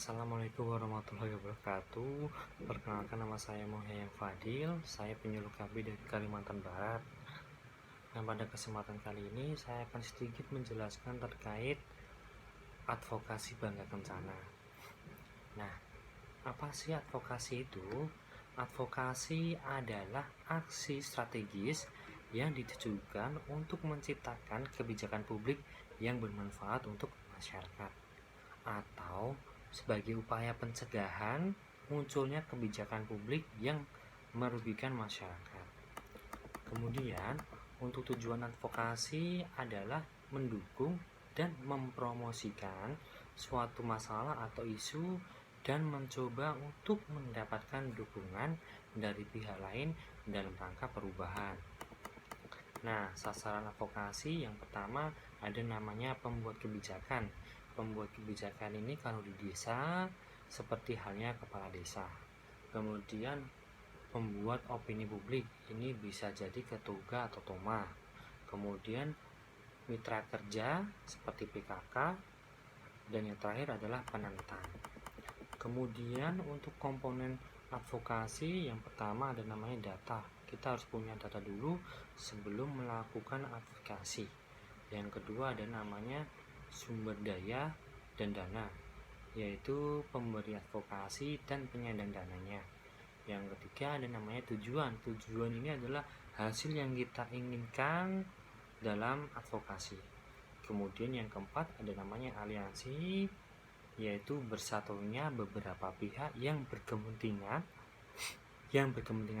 Assalamualaikum warahmatullahi wabarakatuh. Perkenalkan, nama saya Muhammad Fadil. Saya penyuluh KB dari Kalimantan Barat. Nah, pada kesempatan kali ini saya akan sedikit menjelaskan terkait advokasi bangga kencana. Nah, apa sih advokasi itu? Advokasi adalah aksi strategis yang ditujukan untuk menciptakan kebijakan publik yang bermanfaat untuk masyarakat, atau sebagai upaya pencegahan munculnya kebijakan publik yang merugikan masyarakat. Kemudian, untuk tujuan advokasi adalah mendukung dan mempromosikan suatu masalah atau isu dan mencoba untuk mendapatkan dukungan dari pihak lain dalam rangka perubahan. Nah, sasaran advokasi yang pertama ada namanya pembuat kebijakan. Pembuat kebijakan ini kalau di desa seperti halnya kepala desa. Kemudian pembuat opini publik, ini bisa jadi ketuga atau toma. Kemudian mitra kerja seperti PKK, dan yang terakhir adalah penentang. Kemudian untuk komponen advokasi yang pertama ada namanya data. Kita harus punya data dulu sebelum melakukan advokasi. Yang kedua ada namanya sumber daya dan dana, yaitu pemberi advokasi dan penyandang dananya. Yang ketiga ada namanya tujuan. Tujuan ini adalah hasil yang kita inginkan dalam advokasi. Kemudian yang keempat ada namanya aliansi, yaitu bersatunya beberapa pihak yang berkepentingan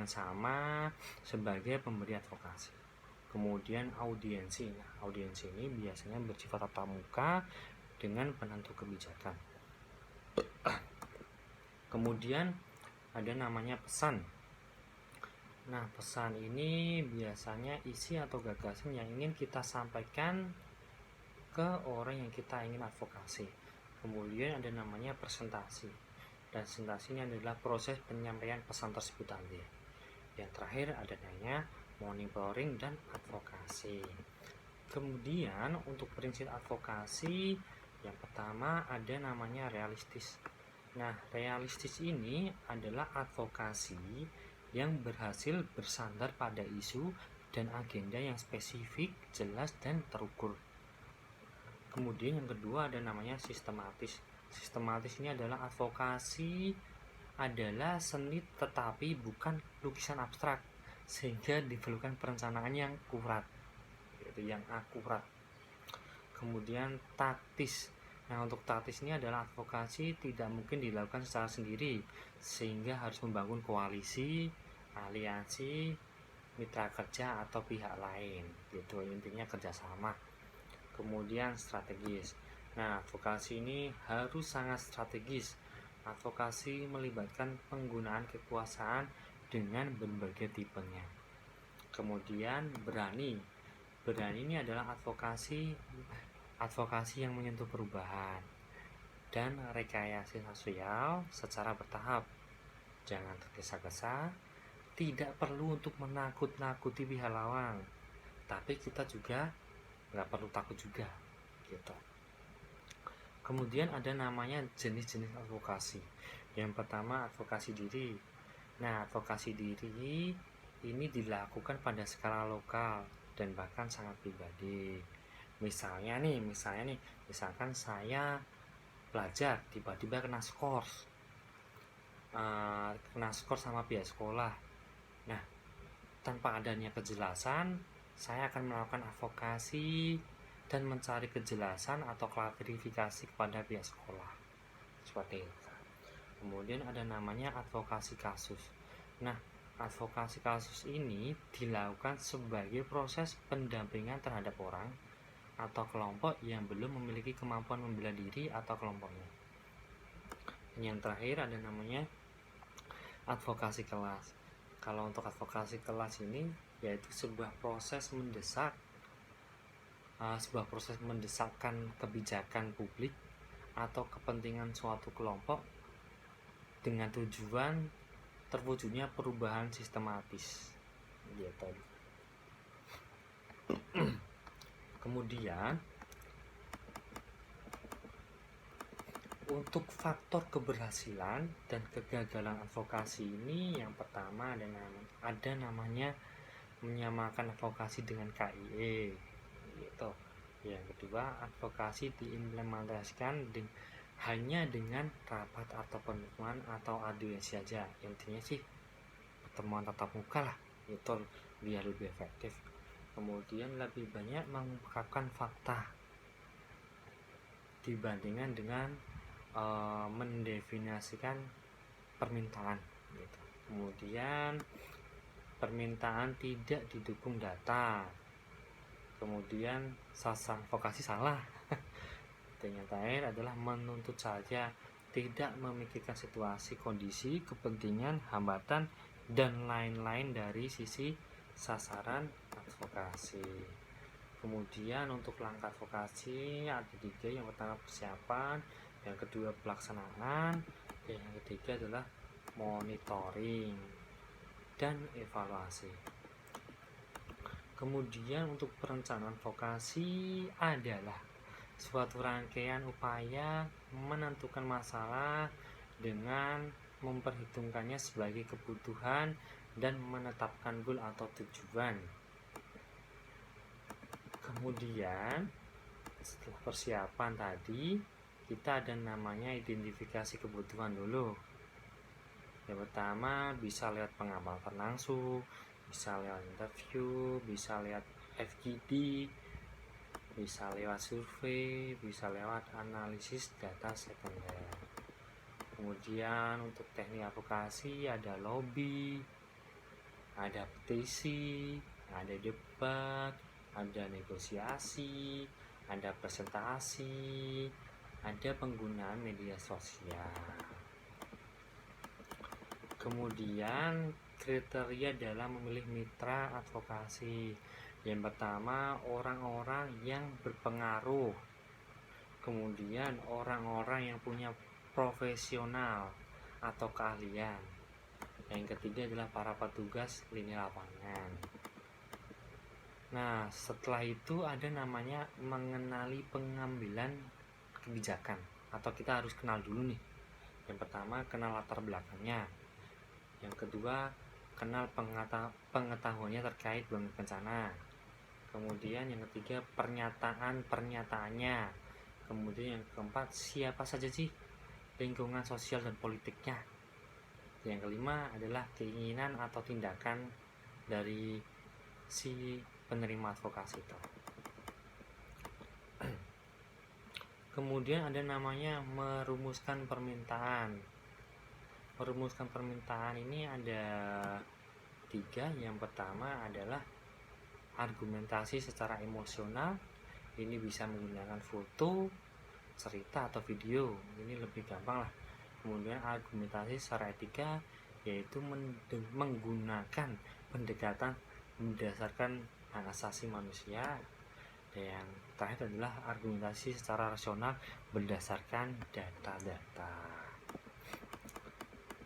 sama sebagai pemberi advokasi. Kemudian audiensi. Nah, audiensi ini biasanya bersifat tatap muka dengan penentu kebijakan. Kemudian ada namanya pesan. Nah, pesan ini biasanya isi atau gagasan yang ingin kita sampaikan ke orang yang kita ingin advokasi. Kemudian ada namanya presentasi. Presentasi ini adalah proses penyampaian pesan tersebut tadi. Yang terakhir ada namanya monitoring dan advokasi. Kemudian untuk prinsip advokasi yang pertama ada namanya realistis. Nah, realistis ini adalah advokasi yang berhasil bersandar pada isu dan agenda yang spesifik, jelas, dan terukur. Kemudian yang kedua ada namanya sistematis. Sistematis ini adalah advokasi adalah seni tetapi bukan lukisan abstrak, sehingga diperlukan perencanaan yang akurat, yaitu yang akurat. Kemudian taktis. Nah, untuk taktis ini adalah advokasi tidak mungkin dilakukan secara sendiri, sehingga harus membangun koalisi, aliansi, mitra kerja atau pihak lain. Gitu, intinya kerjasama. Kemudian strategis. Nah, advokasi ini harus sangat strategis. Advokasi melibatkan penggunaan kekuasaan dengan berbagai tipenya. Kemudian berani. Berani ini adalah advokasi yang menyentuh perubahan dan rekayasa sosial secara bertahap. Jangan tergesa-gesa, tidak perlu untuk menakut-nakuti pihak lawan, tapi kita juga nggak perlu takut juga gitu. Kemudian ada namanya jenis-jenis advokasi. Yang pertama advokasi diri. Nah, advokasi diri ini dilakukan pada skala lokal dan bahkan sangat pribadi. Misalkan saya pelajar tiba-tiba kena skors sama pihak sekolah. Nah, tanpa adanya kejelasan, saya akan melakukan advokasi dan mencari kejelasan atau klarifikasi kepada pihak sekolah. Seperti itu. Kemudian ada namanya advokasi kasus. Nah, advokasi kasus ini dilakukan sebagai proses pendampingan terhadap orang atau kelompok yang belum memiliki kemampuan membela diri atau kelompoknya. Yang terakhir ada namanya advokasi kelas. Kalau untuk advokasi kelas ini yaitu sebuah proses mendesakkan kebijakan publik atau kepentingan suatu kelompok dengan tujuan terwujudnya perubahan sistematis. Gitu. Kemudian Untuk faktor keberhasilan dan kegagalan advokasi ini, yang pertama ada namanya menyamakan advokasi dengan KIE gitu. Yang kedua, advokasi diimplementasikan hanya dengan rapat atau pertemuan atau audiensi saja. Intinya sih pertemuan tatap muka lah, itu biar lebih efektif. Kemudian lebih banyak mengungkapkan fakta dibandingkan dengan mendefinisikan permintaan gitu. Kemudian permintaan tidak didukung data. Kemudian sasaran advokasi salah. Dan yang terakhir adalah menuntut saja, tidak memikirkan situasi, kondisi, kepentingan, hambatan, dan lain-lain dari sisi sasaran advokasi. Kemudian untuk langkah advokasi ada 3. Yang pertama persiapan, yang kedua pelaksanaan, dan yang ketiga adalah monitoring dan evaluasi. Kemudian untuk perencanaan advokasi adalah suatu rangkaian upaya menentukan masalah dengan memperhitungkannya sebagai kebutuhan dan menetapkan goal atau tujuan. Kemudian setelah persiapan tadi, kita ada namanya identifikasi kebutuhan dulu. Yang pertama bisa lewat pengamatan langsung, bisa lewat interview, bisa lewat FGD, bisa lewat survei, bisa lewat analisis data sekunder. Kemudian untuk teknik advokasi ada lobby, ada petisi, ada debat, ada negosiasi, ada presentasi, ada penggunaan media sosial. Kemudian kriteria dalam memilih mitra advokasi. Yang pertama, orang-orang yang berpengaruh. Kemudian orang-orang yang punya profesional atau keahlian. Yang ketiga adalah para petugas lini lapangan. Nah, setelah itu ada namanya mengenali pengambilan kebijakan, atau kita harus kenal dulu nih. Yang pertama, kenal latar belakangnya. Yang kedua, kenal pengetahuannya terkait bencana. Kemudian yang ketiga, pernyataannya. Kemudian yang keempat, siapa saja sih lingkungan sosial dan politiknya. Yang kelima adalah keinginan atau tindakan dari si penerima advokasi itu. Kemudian ada namanya merumuskan permintaan. Merumuskan permintaan ini ada 3. Yang pertama adalah argumentasi secara emosional. Ini bisa menggunakan foto, cerita, atau video. Ini lebih gampang lah. Kemudian argumentasi secara etika, yaitu menggunakan pendekatan berdasarkan hak asasi manusia. Dan yang terakhir adalah argumentasi secara rasional berdasarkan data-data.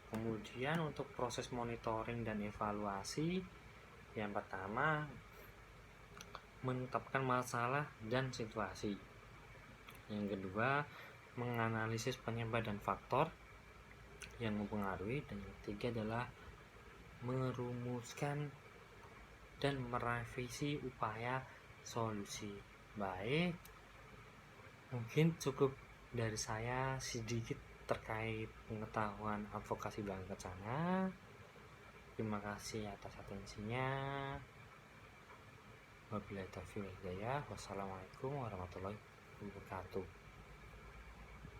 Kemudian untuk proses monitoring dan evaluasi, yang pertama menetapkan masalah dan situasi. Yang kedua, menganalisis penyebab dan faktor yang mempengaruhi. Dan yang ketiga adalah merumuskan dan merevisi upaya solusi. Baik, mungkin cukup dari saya sedikit terkait pengetahuan advokasi Bangka Kencana. Terima kasih atas atensinya. Wabillahi taufiq wal hidayah. Wassalamualaikum warahmatullahi wabarakatuh.